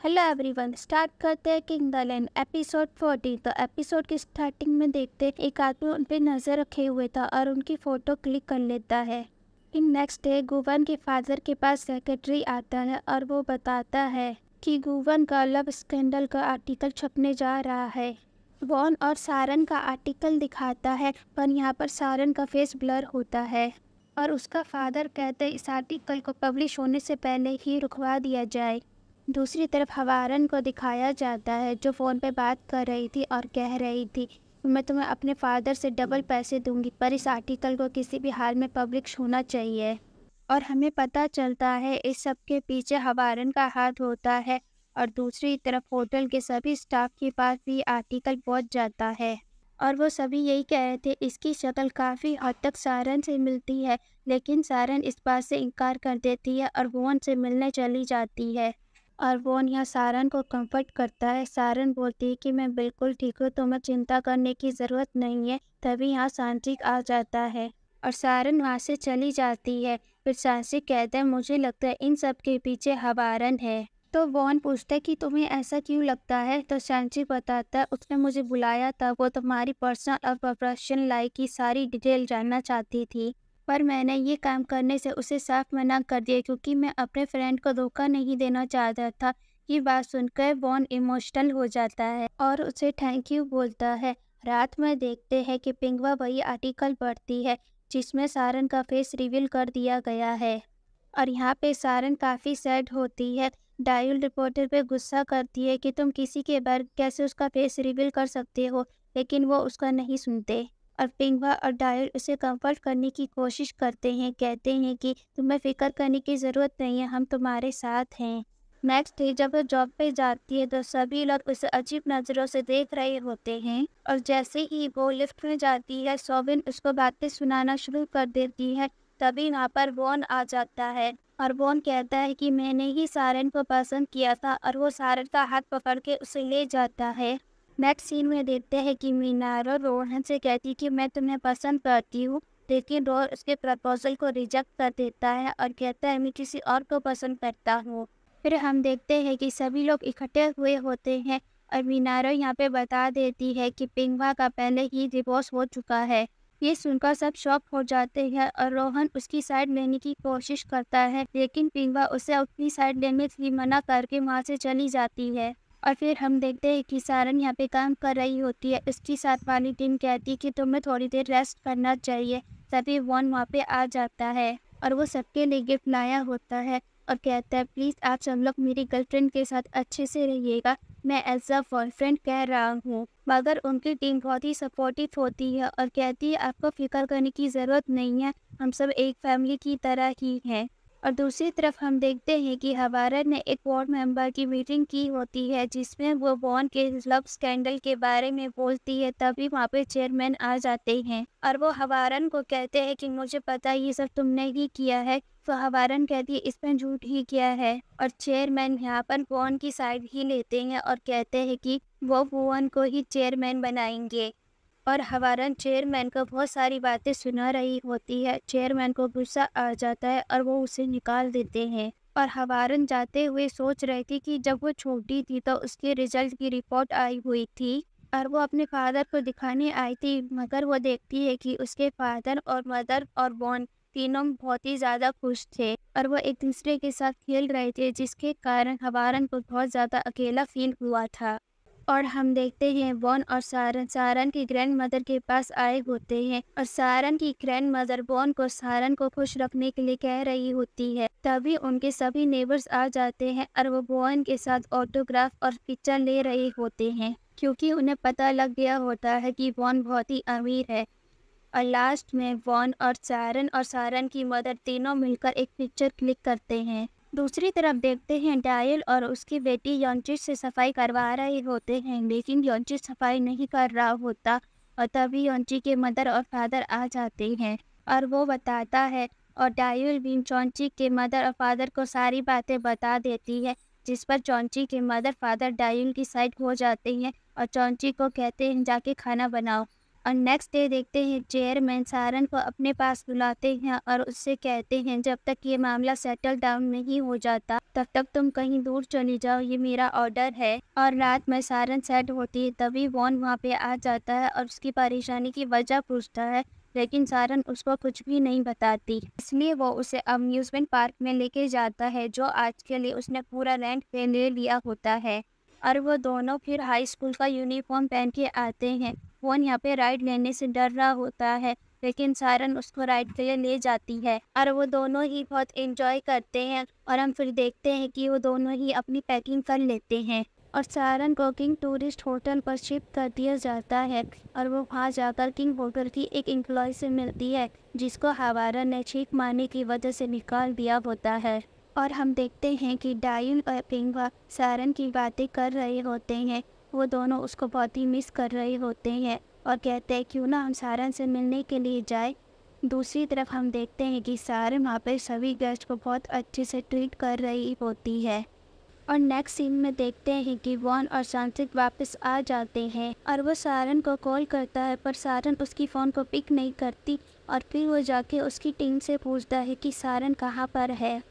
Hello everyone, start करते हैं king the land episode 40। तो एपिसोड की स्टार्टिंग में देखते हैं एक आदमी उन पे नजर रखे हुए था और उनकी फोटो क्लिक कर लेता है। इन नेक्स्ट डे गुवन के फादर के पास सेक्रेटरी आता है और वो बताता है कि गुवन का लव स्कैंडल का आर्टिकल छपने जा रहा है। वॉन और सारन का आर्टिकल दिखाता है पर यहाँ पर सारन का फेस ब्लर होता है और उसका फादर कहते हैं इस आर्टिकल को पब्लिश होने से पहले ही रुकवा दिया जाए। दूसरी तरफ हवारन को दिखाया जाता है जो फ़ोन पे बात कर रही थी और कह रही थी मैं तुम्हें अपने फादर से डबल पैसे दूंगी पर इस आर्टिकल को किसी भी हाल में पब्लिश होना चाहिए। और हमें पता चलता है इस सब के पीछे हवारन का हाथ होता है और दूसरी तरफ होटल के सभी स्टाफ के पास भी आर्टिकल पहुंच जाता है और वो सभी यही कह रहे थे इसकी शक्ल काफ़ी हद तक सारन से मिलती है, लेकिन सारन इस बात से इनकार कर देती है और वॉन से मिलने चली जाती है। और वॉन यहाँ सारन को कंफर्ट करता है। सारन बोलती है कि मैं बिल्कुल ठीक हूँ, तुम्हें चिंता करने की ज़रूरत नहीं है। तभी यहाँ सांशिक आ जाता है और सारन वहाँ से चली जाती है। फिर सांशिक कहता है मुझे लगता है इन सब के पीछे हवारन है। तो वॉन पूछता है कि तुम्हें ऐसा क्यों लगता है। तो सांशिक बताता है उसने मुझे बुलाया था, वो तुम्हारी पर्सनल और प्रोफेशनल लाइफ की सारी डिटेल जानना चाहती थी पर मैंने ये काम करने से उसे साफ मना कर दिया क्योंकि मैं अपने फ्रेंड को धोखा नहीं देना चाहता था। ये बात सुनकर वॉन इमोशनल हो जाता है और उसे थैंक यू बोलता है। रात में देखते हैं कि पिंगवा वही आर्टिकल पढ़ती है जिसमें सारन का फेस रिवील कर दिया गया है और यहाँ पे सारन काफ़ी सैड होती है। डायल रिपोर्टर पे गुस्सा करती है कि तुम किसी के बारे कैसे उसका फेस रिवील कर सकते हो, लेकिन वो उसका नहीं सुनते और पिंगवा और डायल उसे कंफर्ट करने की कोशिश करते हैं, कहते हैं कि तुम्हें फिक्र करने की ज़रूरत नहीं है, हम तुम्हारे साथ हैं। नेक्स्ट डे जब वो जॉब पे जाती है तो सभी लोग उसे अजीब नज़रों से देख रहे होते हैं और जैसे ही वो लिफ्ट में जाती है सोबिन उसको बातें सुनाना शुरू कर देती है। तभी वहाँ पर वॉन आ जाता है और वॉन कहता है कि मैंने ही सारन को पसंद किया था और वो सारन का हाथ पकड़ के उसे ले जाता है। नेक्स्ट सीन में देखते हैं कि मीनारो रोहन से कहती कि मैं तुम्हें पसंद करती हूँ, लेकिन रोहन उसके प्रपोजल को रिजेक्ट कर देता है और कहता है मैं किसी और को पसंद करता हूँ। फिर हम देखते हैं कि सभी लोग इकट्ठे हुए होते हैं और मीनारो यहाँ पे बता देती है कि पिंगवा का पहले ही डिवोर्स हो चुका है। ये सुनकर सब शॉक हो जाते हैं और रोहन उसकी साइड लेने की कोशिश करता है, लेकिन पिंगवा उसे अपनी साइड लेने से मना करके वहाँ से चली जाती है। और फिर हम देखते हैं कि सारन यहाँ पे काम कर रही होती है। उसकी साथ वाली टीम कहती है कि तुम्हें थोड़ी देर रेस्ट करना चाहिए। तभी वॉन वहाँ पे आ जाता है और वो सबके लिए गिफ्ट लाया होता है और कहता है प्लीज़ आप सब लोग मेरी गर्लफ्रेंड के साथ अच्छे से रहिएगा, मैं एज अ बॉयफ्रेंड कह रहा हूँ। मगर उनकी टीम बहुत ही सपोर्टिव होती है और कहती है आपको फिक्र करने की ज़रूरत नहीं है, हम सब एक फैमिली की तरह ही हैं। और दूसरी तरफ हम देखते हैं कि हवारन ने एक वार्ड मेंबर की मीटिंग की होती है जिसमें वो वॉन के लव स्कैंडल के बारे में बोलती है। तभी वहाँ पे चेयरमैन आ जाते हैं और वो हवारन को कहते हैं कि मुझे पता ये सब तुमने ही किया है। तो हवारन कहती है इसमें झूठ ही किया है और चेयरमैन यहाँ पर वॉन की साइड ही लेते हैं और कहते हैं कि वो वॉन को ही चेयरमैन बनाएंगे। और हवारन चेयरमैन को बहुत सारी बातें सुना रही होती है। चेयरमैन को गुस्सा आ जाता है और वो उसे निकाल देते हैं। और हवारन जाते हुए सोच रही थी कि जब वो छोटी थी तो उसके रिजल्ट की रिपोर्ट आई हुई थी और वो अपने फादर को दिखाने आई थी, मगर वो देखती है कि उसके फादर और मदर और बॉन तीनों बहुत ही ज़्यादा खुश थे और वो एक दूसरे के साथ खेल रहे थे, जिसके कारण हवारन को बहुत ज़्यादा अकेला फील हुआ था। और हम देखते हैं वॉन और सारन सारन की ग्रैंड मदर के पास आए होते हैं और सारन की ग्रैंड मदर वॉन को सारन को खुश रखने के लिए कह रही होती है। तभी उनके सभी नेबर्स आ जाते हैं और वो वॉन के साथ ऑटोग्राफ और पिक्चर ले रहे होते हैं क्योंकि उन्हें पता लग गया होता है कि वॉन बहुत ही अमीर है। और लास्ट में वॉन और सारन की मदर तीनों मिलकर एक पिक्चर क्लिक करते हैं। दूसरी तरफ देखते हैं डायल और उसकी बेटी यॉन्चिस से सफाई करवा रहे होते हैं, लेकिन यॉन्चिस सफाई नहीं कर रहा होता और तभी यॉन्ची के मदर और फादर आ जाते हैं और वो बताता है और डायल भी चौंची के मदर और फादर को सारी बातें बता देती है, जिस पर चौंची के मदर फादर डायल की साइड हो जाते हैं और चौंची को कहते हैं जाके खाना बनाओ। और नेक्स्ट डे देखते हैं चेयरमैन सारन को अपने पास बुलाते हैं और उससे कहते हैं जब तक ये मामला सेटल डाउन नहीं हो जाता तब तक तुम कहीं दूर चली जाओ, ये मेरा ऑर्डर है। और रात में सारन सेट होती है तभी वॉन वहाँ पे आ जाता है और उसकी परेशानी की वजह पूछता है, लेकिन सारन उसको कुछ भी नहीं बताती। इसलिए वो उसे अम्यूजमेंट पार्क में लेके जाता है जो आज के लिए उसने पूरा रेंट पे ले लिया होता है। और वो दोनों फिर हाई स्कूल का यूनिफॉर्म पहन के आते हैं। वॉन यहाँ पे राइड लेने से डर रहा होता है, लेकिन सारन उसको राइड के लिए ले जाती है और वो दोनों ही बहुत एंजॉय करते हैं। और हम फिर देखते हैं कि वो दोनों ही अपनी पैकिंग कर लेते हैं और सारन को किंग टूरिस्ट होटल पर शिफ्ट कर दिया जाता है। और वो वहाँ जाकर किंग होटल की एक एम्प्लॉय से मिलती है जिसको हवारा ने छींक मारने की वजह से निकाल दिया होता है। और हम देखते हैं कि डायन और पिंगवा सारन की बातें कर रहे होते हैं। वो दोनों उसको बहुत ही मिस कर रहे होते हैं और कहते हैं क्यों ना हम सारन से मिलने के लिए जाए। दूसरी तरफ हम देखते हैं कि सारन वहाँ पे सभी गेस्ट को बहुत अच्छे से ट्रीट कर रही होती है। और नेक्स्ट सीन में देखते हैं कि वॉन और सांत्विक वापस आ जाते हैं और वो सारन को कॉल करता है पर सारन उसकी फ़ोन को पिक नहीं करती। और फिर वो जाके उसकी टीम से पूछता है कि सारन कहाँ पर है।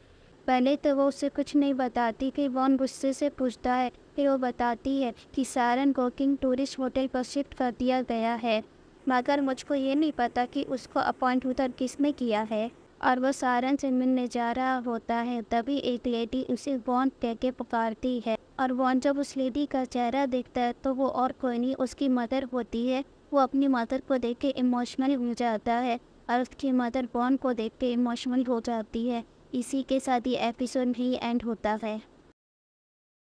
पहले तो वो उसे कुछ नहीं बताती, फिर वॉन गुस्से से पूछता है, फिर वो बताती है कि सारन को किंग टूरिस्ट होटल पर शिफ्ट कर दिया गया है, मगर मुझको ये नहीं पता कि उसको अपॉइंट उधर किसने किया है। और वो सारन से मिलने जा रहा होता है तभी एक लेडी उसे वॉन कह के पुकारती है। और वॉन जब उस लेडी का चेहरा देखता है तो वो और कोई नहीं उसकी मदर होती है। वो अपनी मदर को देख के इमोशनल हो जाता है और उसकी मदर वॉन को देख के इमोशनल हो जाती है। इसी के साथ ये एपिसोड भी एंड होता है।